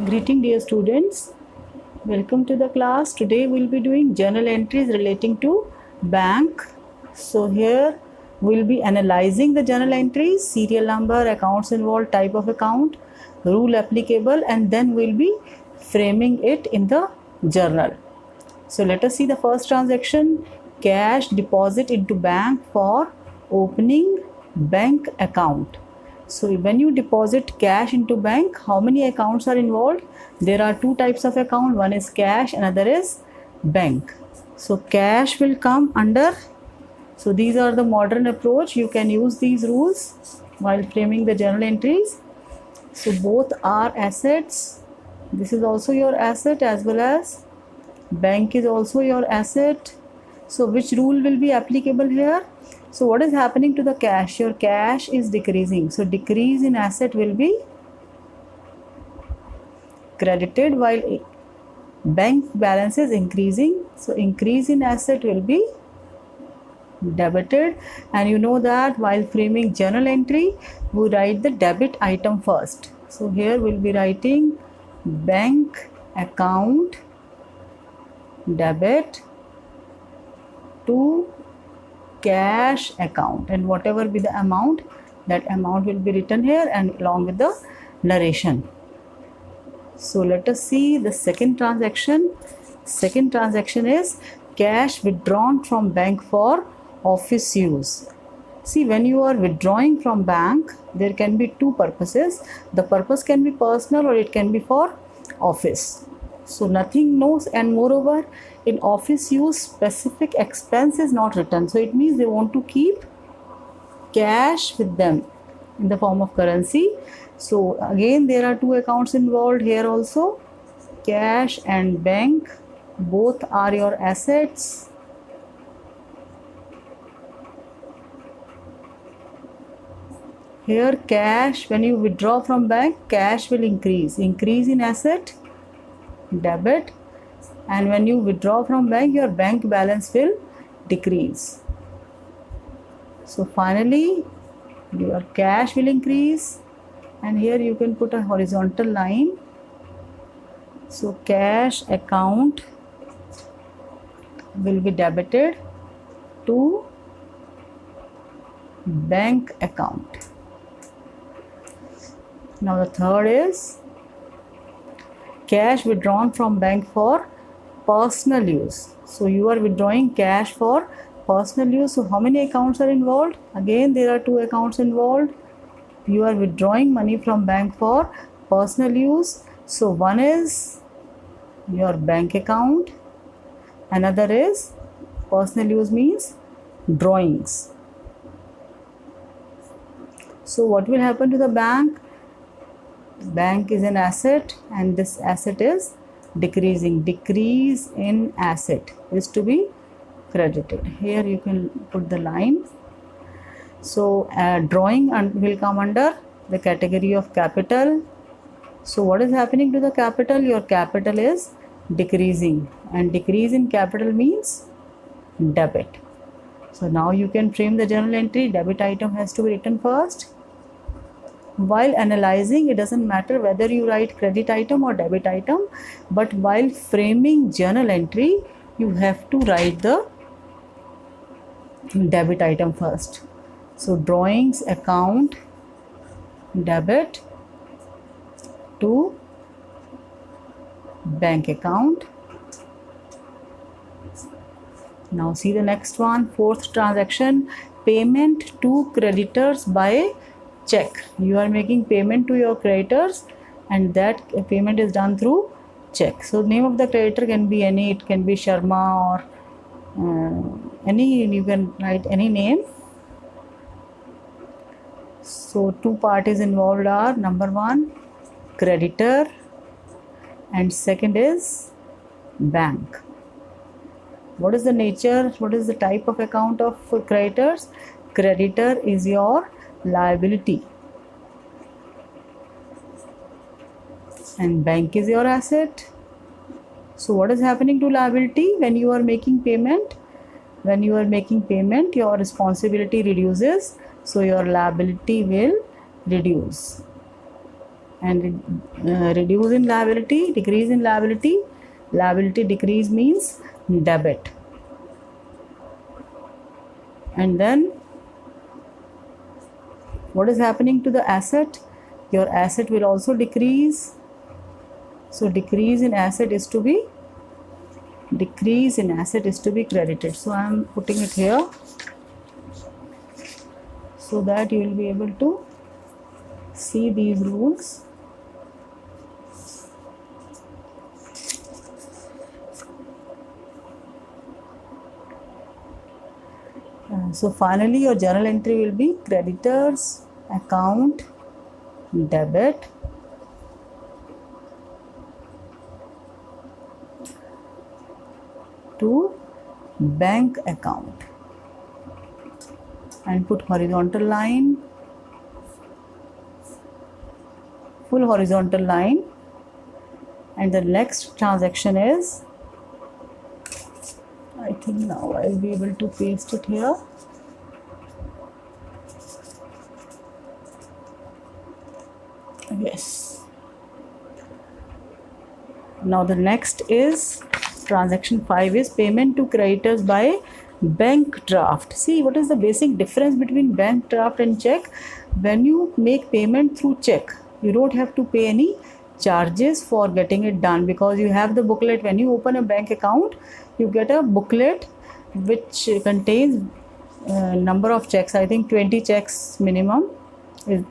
Greeting dear students, welcome to the class. Today we'll be doing journal entries relating to bank. So here we'll be analyzing the journal entries, serial number, accounts involved, type of account, rule applicable, and then we'll be framing it in the journal. So let us see the first transaction, cash deposit into bank for opening bank account. So when you deposit cash into bank, how many accounts are involved? There are two types of account. One is cash, another is bank. So cash will come under. So these are the modern approach. You can use these rules while framing the journal entries. So both are assets. This is also your asset as well as bank is also your asset. So which rule will be applicable here? So what is happening to the cash? Your cash is decreasing. So decrease in asset will be credited while bank balance is increasing. So increase in asset will be debited. And you know that while framing journal entry, we write the debit item first. So here we'll be writing bank account debit to cash account, and whatever be the amount, that amount will be written here and along with the narration. So let us see the second transaction. Second transaction is cash withdrawn from bank for office use. See, when you are withdrawing from bank, there can be two purposes. The purpose can be personal or it can be for office. So nothing knows, and moreover in office use specific expense is not written. So it means they want to keep cash with them in the form of currency. So again there are two accounts involved here also, cash and bank. Both are your assets. Here cash, when you withdraw from bank, cash will increase in asset, debit, and when you withdraw from bank, your bank balance will decrease. So finally your cash will increase, and here you can put a horizontal line. So cash account will be debited to bank account. Now the third is cash withdrawn from bank for personal use. So you are withdrawing cash for personal use. So how many accounts are involved? Again there are two accounts involved. You are withdrawing money from bank for personal use. So one is your bank account, another is personal use means drawings. So what will happen to the bank? Bank is an asset and this asset is decreasing. Decrease in asset is to be credited. Here you can put the line. So drawing will come under the category of capital. So what is happening to the capital? Your capital is decreasing, and decrease in capital means debit. So now you can frame the journal entry. Debit item has to be written first. While analyzing, it doesn't matter whether you write credit item or debit item, but while framing journal entry, you have to write the debit item first. So drawings account debit to bank account. Now see the next one, fourth transaction, payment to creditors by check. You are making payment to your creditors and that payment is done through check. So name of the creditor can be any, it can be Sharma or any, you can write any name. So two parties involved are, number one creditor and second is bank. What is the nature, what is the type of account of creditors? Creditor is your liability and bank is your asset. So what is happening to liability when you are making payment? When you are making payment, your responsibility reduces, so your liability will reduce. and reduce in liability, decrease in liability. Liability decrease means debit. And then what is happening to the asset? Your asset will also decrease. So decrease in asset is to be credited. So I am putting it here so that you will be able to see these rules. So finally your journal entry will be creditors account debit to bank account, and put horizontal line, full horizontal line, and the next transaction is, I think now I will be able to paste it here. Yes. Now the next is transaction 5 is payment to creditors by bank draft. See, what is the basic difference between bank draft and check? When you make payment through check, you don't have to pay any charges for getting it done, because you have the booklet. When you open a bank account, you get a booklet which contains number of checks. I think 20 checks minimum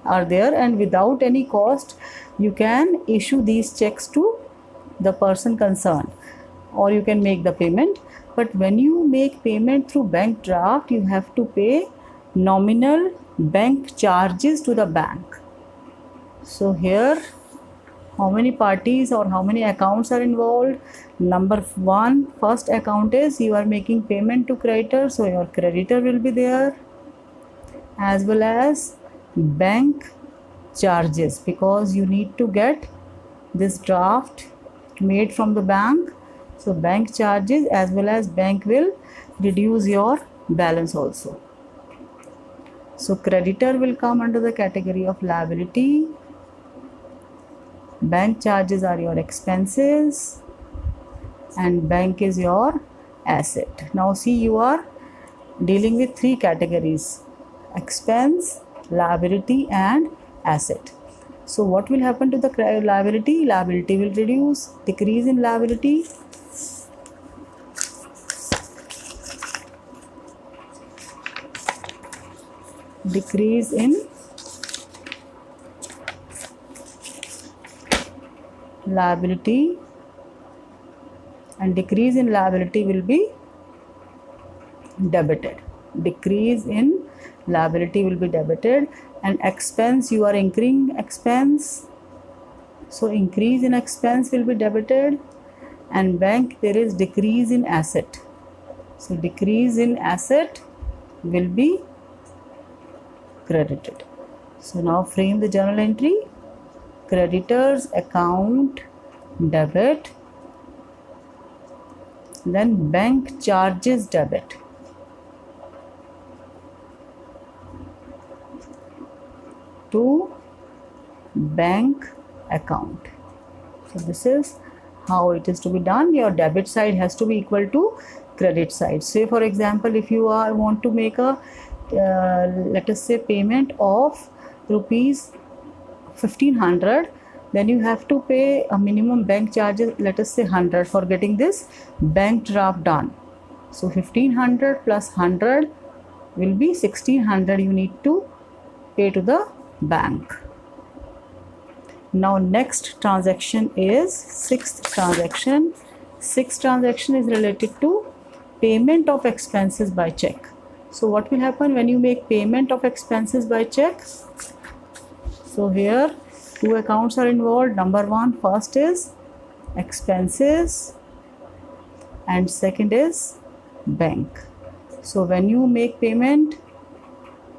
are there, and without any cost you can issue these checks to the person concerned, or you can make the payment. But when you make payment through bank draft, you have to pay nominal bank charges to the bank. So here, how many parties or how many accounts are involved? Number 1, first account is you are making payment to creditor, so your creditor will be there, as well as bank charges, because you need to get this draft made from the bank. So bank charges, as well as bank will reduce your balance also. So creditor will come under the category of liability. Bank charges are your expenses, and bank is your asset. Now see, you are dealing with 3 categories: expense, liability and asset. So what will happen to the liability? Liability will reduce, decrease in liability. Decrease in liability, and decrease in liability will be debited. Decrease in liability will be debited. And expense, you are incurring expense, so increase in expense will be debited. And bank, there is decrease in asset, so decrease in asset will be credited. So now frame the journal entry: creditors account debit, then bank charges debit, to bank account. So this is how it is to be done. Your debit side has to be equal to credit side. Say for example, if you want to make a let us say payment of rupees 1500, then you have to pay a minimum bank charges, let us say 100, for getting this bank draft done. So 1500 plus 100 will be 1600 you need to pay to the bank. Now next transaction is 6th transaction. 6th transaction is related to payment of expenses by check. So what will happen when you make payment of expenses by check? So here 2 accounts are involved. Number 1, first is expenses, and second is bank. So when you make payment,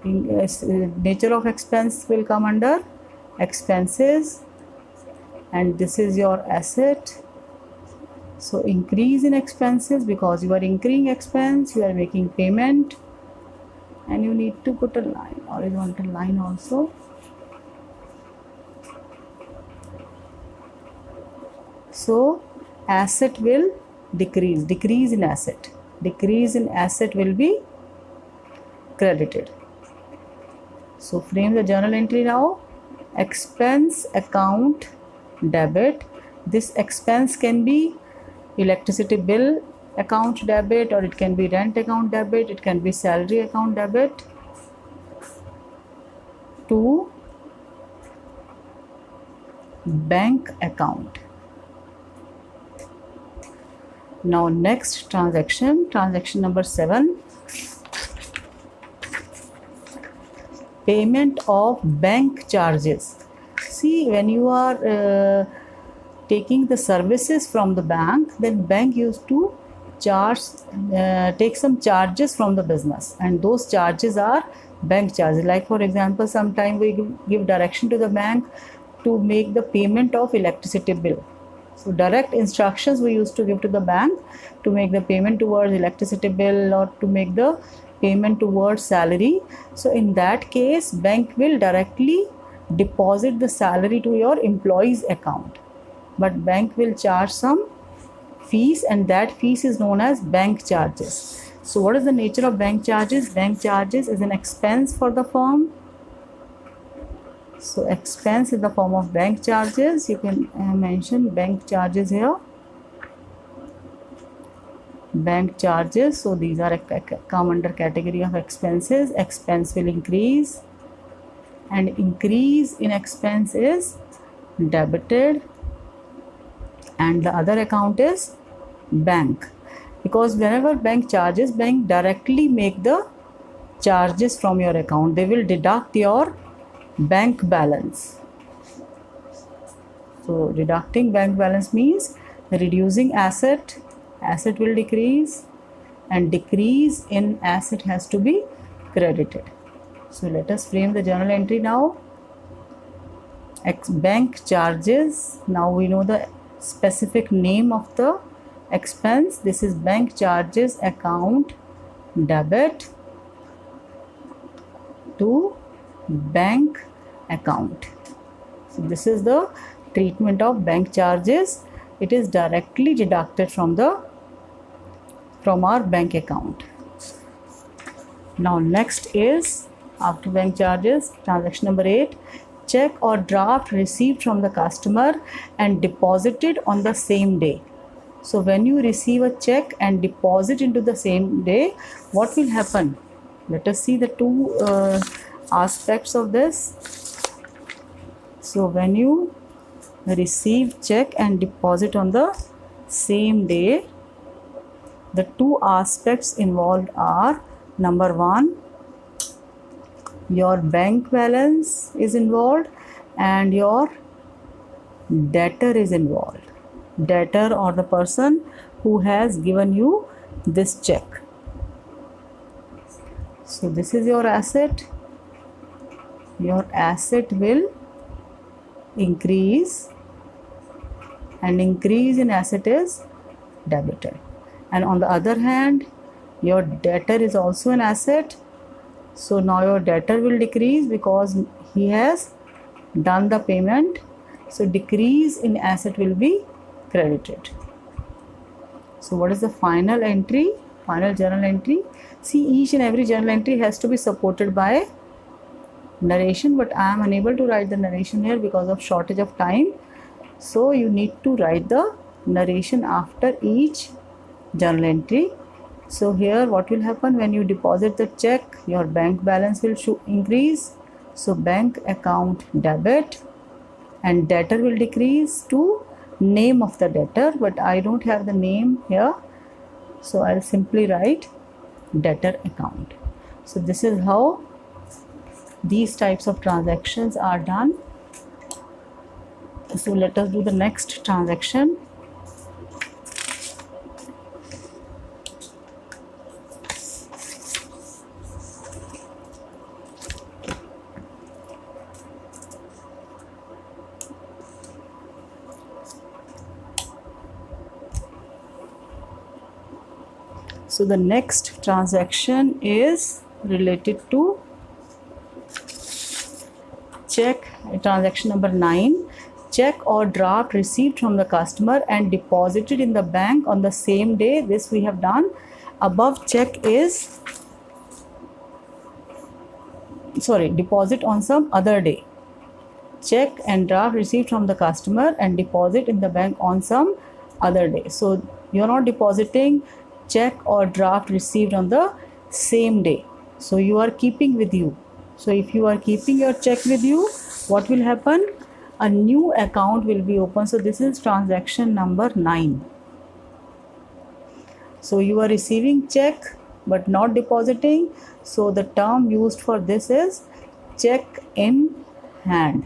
nature of expense will come under expenses, and this is your asset. So increase in expenses, because you are incurring expense, you are making payment, and you need to put a line, horizontal line also. so asset will decrease in asset will be credited. So frame the journal entry now. Expense account debit. This expense can be electricity bill account debit, or it can be rent account debit, it can be salary account debit to bank account. Now next transaction number 7, payment of bank charges. See, when you are taking the services from the bank, then bank used to take some charges from the business, and those charges are bank charges. Like for example, sometime we give direction to the bank to make the payment of electricity bill. So direct instructions we used to give to the bank to make the payment towards electricity bill or to make the payment towards salary. So in that case, bank will directly deposit the salary to your employee's account, but bank will charge some fees, and that fees is known as bank charges. So what is the nature of bank charges? Bank charges is an expense for the firm. So expense in the form of bank charges. You can mention bank charges here. Bank charges. So these are come under category of expenses. Expense will increase, and increase in expense is debited, and the other account is bank, because whenever bank charges, bank directly make the charges from your account. They will deduct your bank balance. So deducting bank balance means reducing asset will decrease, and decrease in asset has to be credited. So let us frame the journal entry now. Bank charges. Now we know the specific name of the expense. This is bank charges account debit to bank account. So this is the treatment of bank charges. It is directly deducted from our bank account. Now next is, after bank charges, transaction number 8, check or draft received from the customer and deposited on the same day. So when you receive a check and deposit into the same day, what will happen? Let us see the two aspects of this. So when you receive check and deposit on the same day, the two aspects involved are, number 1, your bank balance is involved and your debtor is involved. Debtor, or the person who has given you this check. So this is your asset. Your asset will increase, and increase in asset is debited. And on the other hand, your debtor is also an asset. So now your debtor will decrease because he has done the payment. So decrease in asset will be credited. So what is the final entry? Final journal entry. See, each and every journal entry has to be supported by narration, but I am unable to write the narration here because of shortage of time. So you need to write the narration after each journal entry. So here what will happen when you deposit the check? Your bank balance will increase. So bank account debit, and debtor will decrease to name of the debtor, but I don't have the name here. So I'll simply write debtor account. So this is how these types of transactions are done. So let us do the next transaction. So the next transaction is related to check, transaction number 9, check or draft received from the customer and deposited in the bank on the same day. This we have done. Above check is, sorry, deposit on some other day. Check and draft received from the customer and deposit in the bank on some other day. So you're not depositing check or draft received on the same day. So you are keeping with you. So if you are keeping your check with you, what will happen? A new account will be opened. So this is transaction number 9. So you are receiving check but not depositing. So the term used for this is check in hand.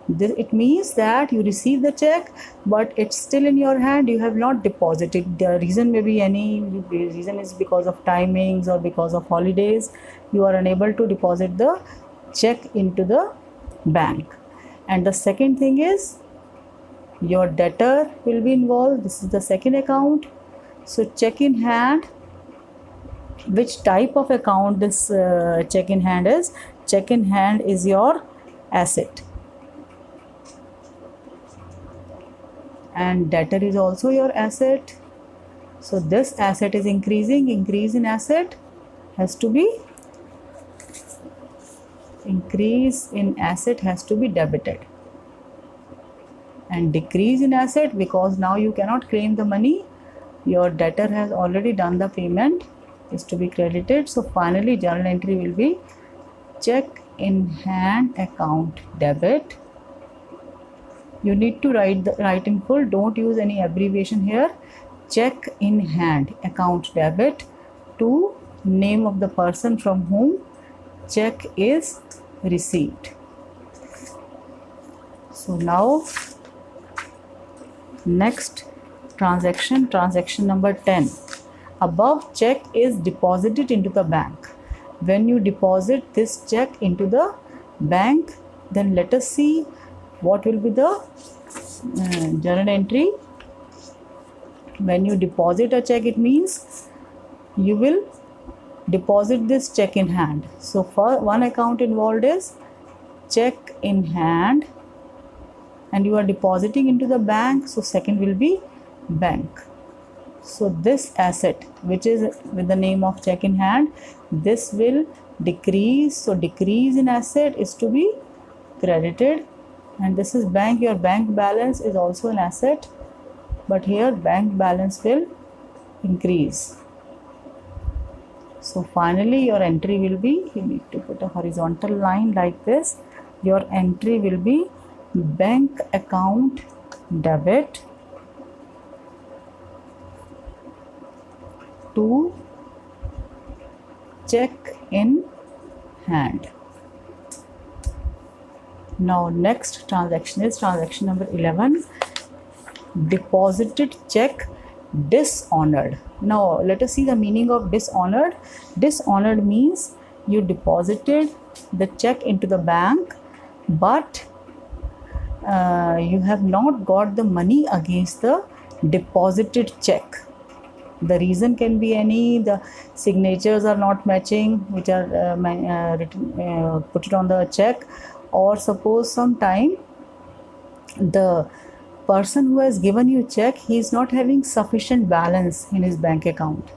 It means that you receive the check but it's still in your hand, you have not deposited. The reason may be any reason, is because of timings or because of holidays you are unable to deposit the check into the bank. And the second thing is your debtor will be involved. This is the second account. So check in hand, which type of account this check in hand is? Check in hand is your asset, and debtor is also your asset. So this asset is increasing. Increase in asset has to be debited, and decrease in asset, because now you cannot claim the money, your debtor has already done the payment, is to be credited. So finally journal entry will be check in hand account debit. You need to write in full, don't use any abbreviation here. Check in hand account debit to name of the person from whom check is received. So now next transaction number 10. Above check is deposited into the bank. When you deposit this check into the bank, then let us see what will be the journal entry. When you deposit a check, it means you will deposit this check in hand. So for one account involved is check in hand, and you are depositing into the bank, so second will be bank. So this asset, which is with the name of check in hand, this will decrease. So decrease in asset is to be credited, and this is bank. Your bank balance is also an asset, but here bank balance will increase. So finally your entry will be, you need to put a horizontal line like this. Your entry will be bank account debit to check in hand. Now next transaction is transaction number 11. Deposited check dishonored. Now let us see the meaning of dishonored. Dishonored means you deposited the check into the bank, but you have not got the money against the deposited check. The reason can be any, the signatures are not matching which are put it on the check, or suppose sometime the person who has given you check, he is not having sufficient balance in his bank account,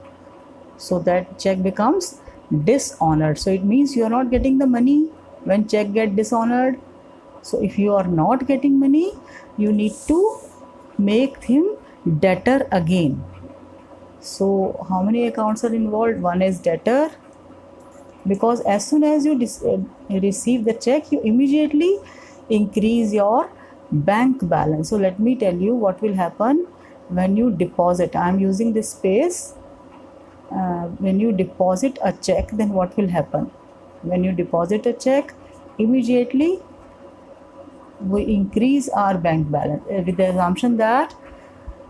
so that check becomes dishonored. So it means you are not getting the money when check get dishonored. So if you are not getting money, you need to make him debtor again. So how many accounts are involved? One is debtor, because as soon as you receive the check, you immediately increase your bank balance. So let me tell you what will happen when you deposit. I am using this space. When you deposit a check, then what will happen? When you deposit a check, immediately we increase our bank balance with the assumption that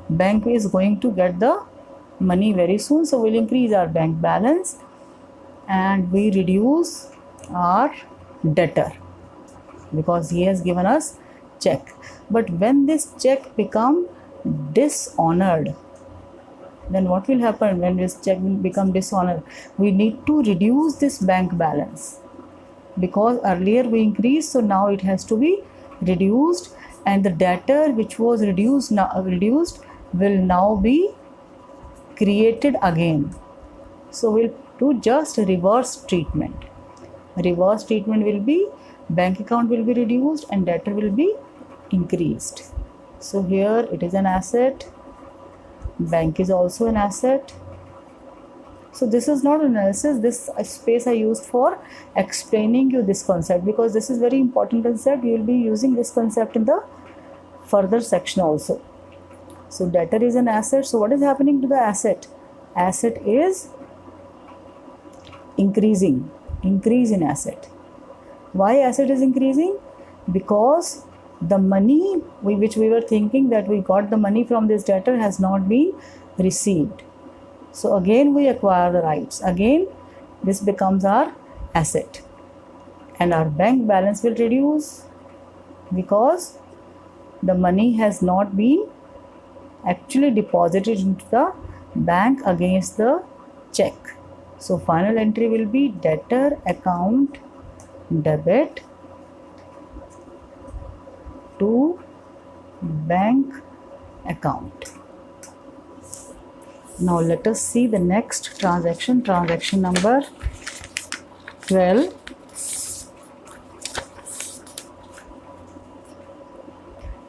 bank is going to get the money very soon, so we'll increase our bank balance and we reduce our debtor because he has given us check. But when this check become dishonored, then what will happen? When this check will become dishonored, we need to reduce this bank balance, because earlier we increased, so now it has to be reduced, and the debtor which was reduced will now be created again. So we'll do just reverse treatment. Reverse treatment will be bank account will be reduced and debtor will be increased. So here it is an asset, bank is also an asset. So this is not analysis, this space I used for explaining you this concept, because this is very important concept. You will be using this concept in the further section also. So debtor is an asset. So what is happening to the asset? Asset is increase in asset. Why asset is increasing? Because the money which we were thinking that we got the money from this debtor has not been received. So again we acquire the rights. Again this becomes our asset, and our bank balance will reduce because the money has not been actually deposited into the bank against the check. So final entry will be debtor account debit to bank account. Now let us see the next transaction, transaction number 12.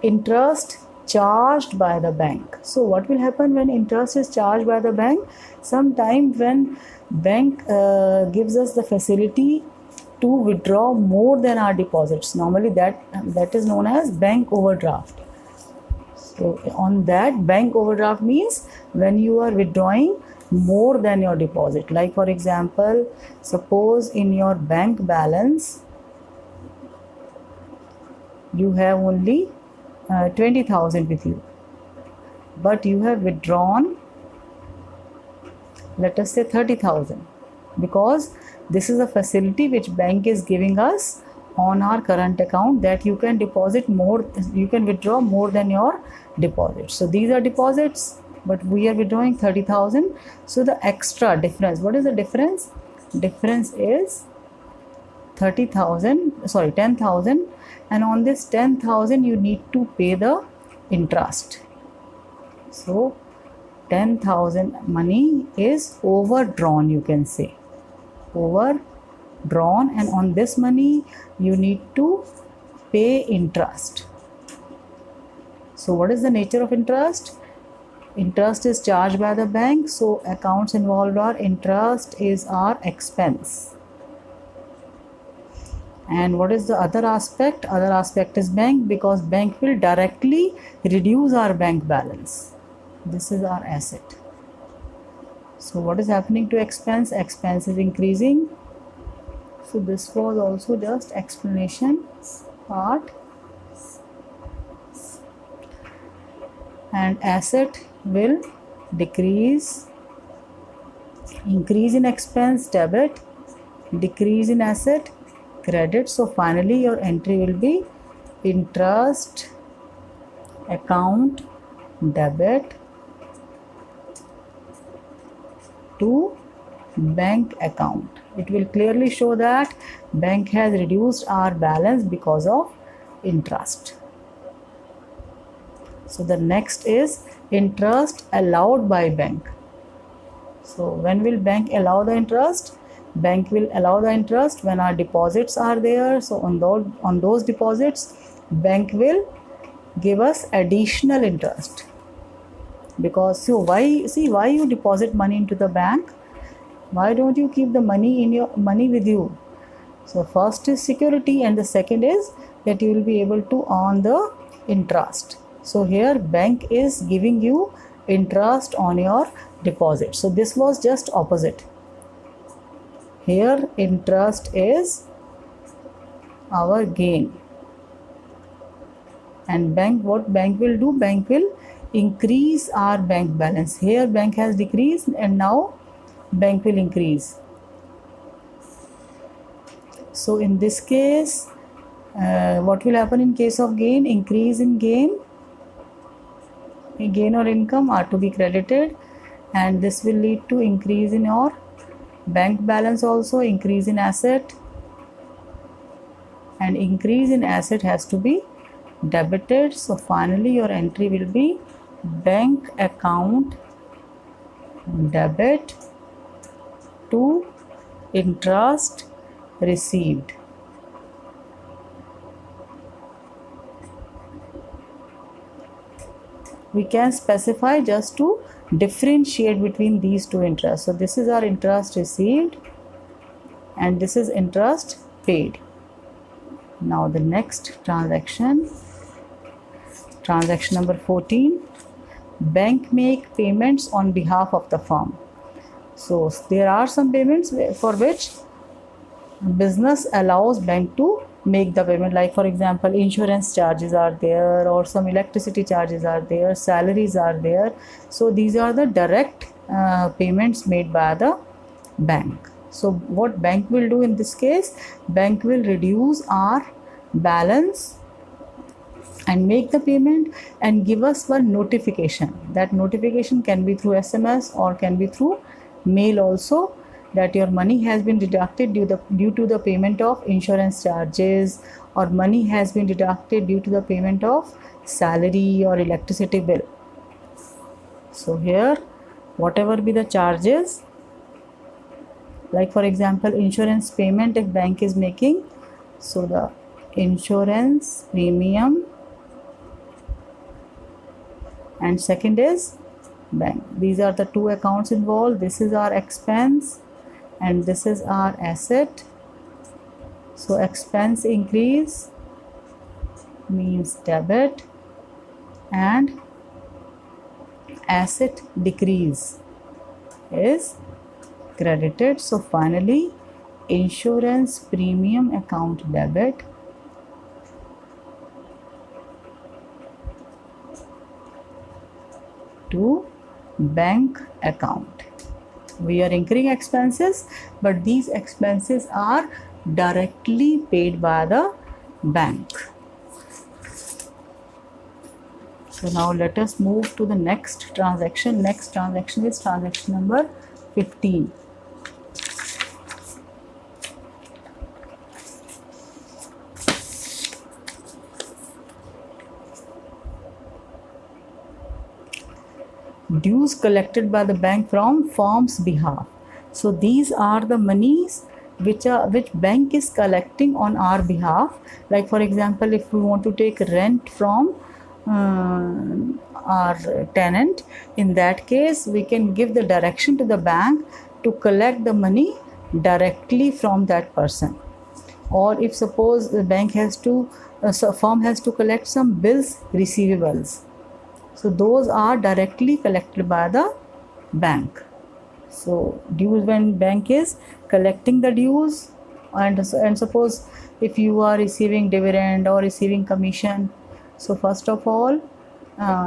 Interest charged by the bank. So what will happen when interest is charged by the bank? Sometime when bank gives us the facility to withdraw more than our deposits, normally that is known as bank overdraft. So on that, bank overdraft means when you are withdrawing more than your deposit. Like for example, suppose in your bank balance you have only 20,000 with you, but you have withdrawn, let us say 30,000, because this is a facility which bank is giving us on our current account, that you can deposit more, you can withdraw more than your deposit. So these are deposits, but we are withdrawing 30,000. So the extra difference, what is the difference? Difference is 10,000, and on this 10,000 you need to pay the interest. So 10,000 money is overdrawn, you can say overdrawn, and on this money you need to pay interest. So what is the nature of interest? Interest is charged by the bank, so accounts involved are interest is our expense. And what is the other aspect? Other aspect is bank, because bank will directly reduce our bank balance. This is our asset. So what is happening to expense? Expense is increasing. So this was also just explanation part. And asset will decrease, increase in expense debit, decrease in asset credit. So finally your entry will be interest account debit to bank account. It will clearly show that bank has reduced our balance because of interest. So the next is interest allowed by bank. So when will bank allow the interest? Bank will allow the interest when our deposits are there. So on those deposits, bank will give us additional interest. Because so why you deposit money into the bank? Why don't you keep the money with you? So first is security, and the second is that you will be able to earn the interest. So here bank is giving you interest on your deposit. So this was just opposite. Here interest is our gain, and what bank will do? Bank will increase our bank balance. Here bank has decreased and now bank will increase. So in this case, what will happen in case of gain? Increase in gain or income are to be credited, and this will lead to increase in your bank balance, also increase in asset, and increase in asset has to be debited. So finally your entry will be bank account debit to interest received. We can specify just to differentiate between these two interests. So this is our interest received and this is interest paid. Now the next transaction number 14. Bank make payments on behalf of the firm. So there are some payments for which business allows bank to make the payment, like for example insurance charges are there, or some electricity charges are there, salaries are there. So these are the direct payments made by the bank. So what bank will do in this case? Bank will reduce our balance and make the payment and give us one notification. That notification can be through SMS or can be through mail also, that your money has been deducted due to the payment of insurance charges, or money has been deducted due to the payment of salary or electricity bill. So here whatever be the charges, like for example insurance payment if bank is making, so the insurance premium, and second is bank. These are the two accounts involved. This is our expense and this is our asset. So expense increase means debit and asset decrease is credited. So finally insurance premium account debit to bank account. We are incurring expenses, but these expenses are directly paid by the bank. So now let us move to the next transaction. Next transaction is transaction number 15. Dues collected by the bank from firm's behalf. So these are the monies which bank is collecting on our behalf. Like for example, if we want to take rent from our tenant, in that case we can give the direction to the bank to collect the money directly from that person. Or if suppose the bank has to firm has to collect some bills receivables, so those are directly collected by the bank. So dues, when bank is collecting the dues, and suppose if you are receiving dividend or receiving commission, so first of all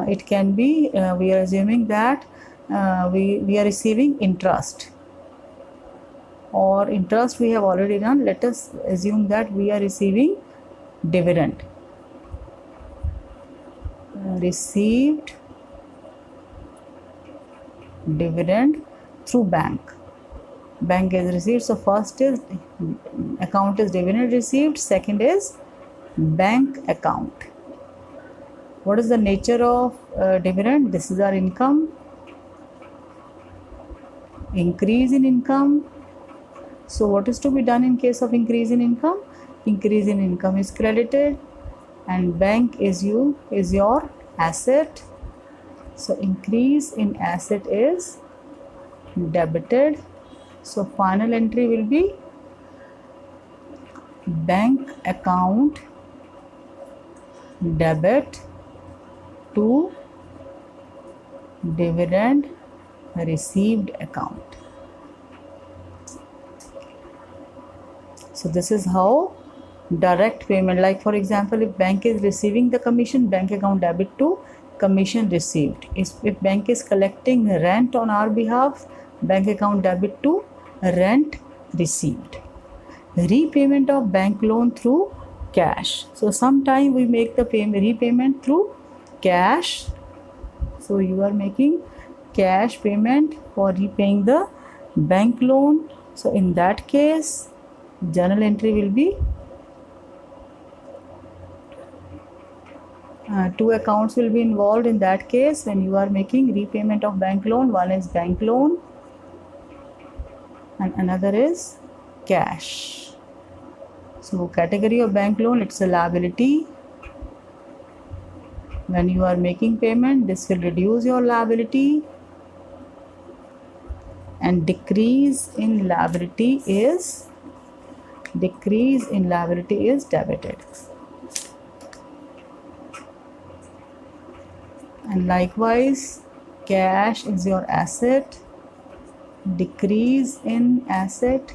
it can be we are assuming that we are receiving interest, or interest we have already done. Let us assume that we are receiving dividend. Received dividend through bank is received. So first is account is dividend received, second is bank account. What is the nature of dividend? This is our income, increase in income. So what is to be done in case of increase in income? Increase in income is credited and bank is your asset. So increase in asset is debited. So final entry will be bank account debit to dividend received account. So this is how direct payment, like for example if bank is receiving the commission, bank account debit to commission received. If bank is collecting rent on our behalf, bank account debit to rent received. Repayment of bank loan through cash. So sometime we make the repayment through cash. So you are making cash payment for repaying the bank loan. So in that case journal entry will be Two accounts will be involved in that case when you are making repayment of bank loan. One is bank loan and another is cash. So category of bank loan, it's a liability. When you are making payment, this will reduce your liability, and decrease in liability is debited. And likewise, cash is your asset, decrease in asset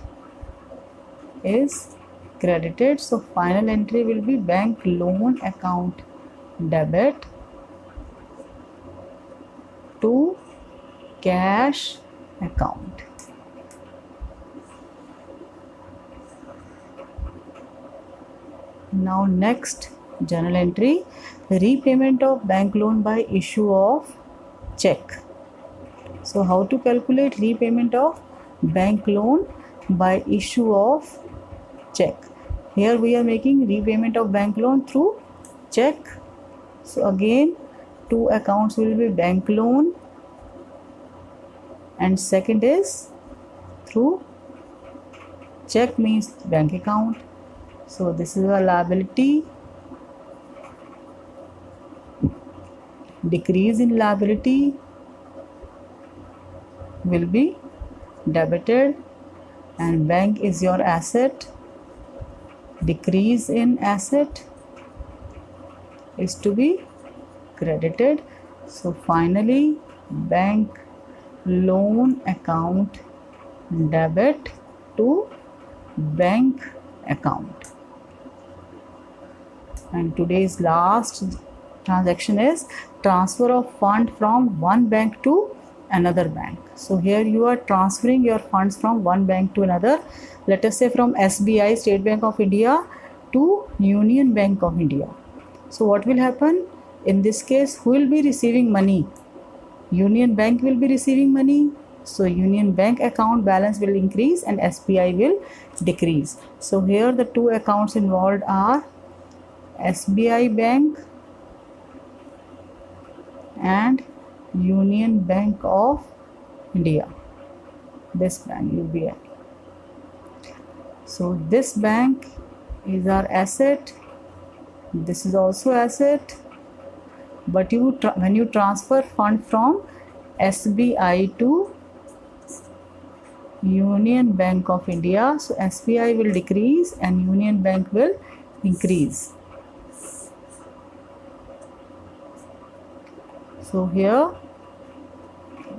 is credited. So final entry will be bank loan account debit to cash account. Now next journal entry, repayment of bank loan by issue of check. So how to calculate repayment of bank loan by issue of check? Here we are making repayment of bank loan through check. So again, two accounts will be bank loan and second is through check, means bank account. So this is a liability, decrease in liability will be debited, and bank is your asset, decrease in asset is to be credited. So finally, bank loan account debit to bank account. And today's last transaction is transfer of fund from one bank to another bank. So here you are transferring your funds from one bank to another. Let us say from SBI, State Bank of India, to Union Bank of India. So what will happen? In this case, who will be receiving money? Union Bank will be receiving money. So Union Bank account balance will increase and SBI will decrease. So here the two accounts involved are SBI Bank and Union Bank of India. This bank, UBI. So this bank is our asset. This is also asset. But when you transfer fund from SBI to Union Bank of India, so SBI will decrease and Union Bank will increase. So here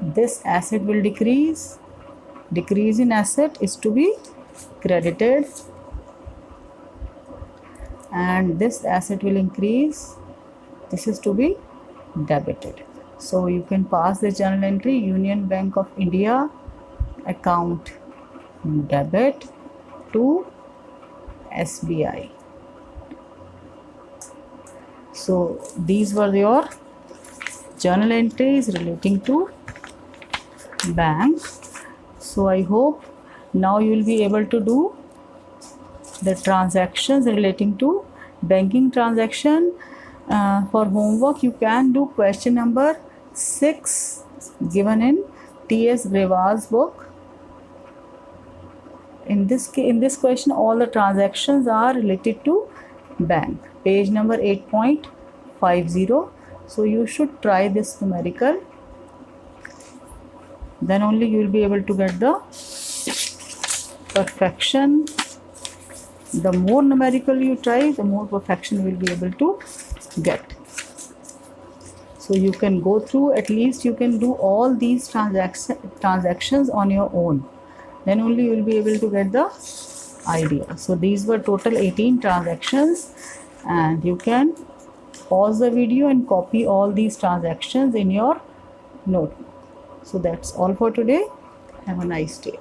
this asset will decrease in asset is to be credited, and this asset will increase, this is to be debited. So you can pass the journal entry, Union Bank of India account debit to SBI. So these were your journal entries relating to bank. So I hope now you will be able to do the transactions relating to banking transaction. For homework, you can do question number 6 given in T.S. Brewar's book. In this question, all the transactions are related to bank. Page number 8.50. So you should try this numerical. Then only you will be able to get the perfection. The more numerical you try, the more perfection you will be able to get. So you can go through, at least you can do all these transactions on your own. Then only you will be able to get the idea. So these were total 18 transactions, and you can pause the video and copy all these transactions in your notebook. So that's all for today. Have a nice day.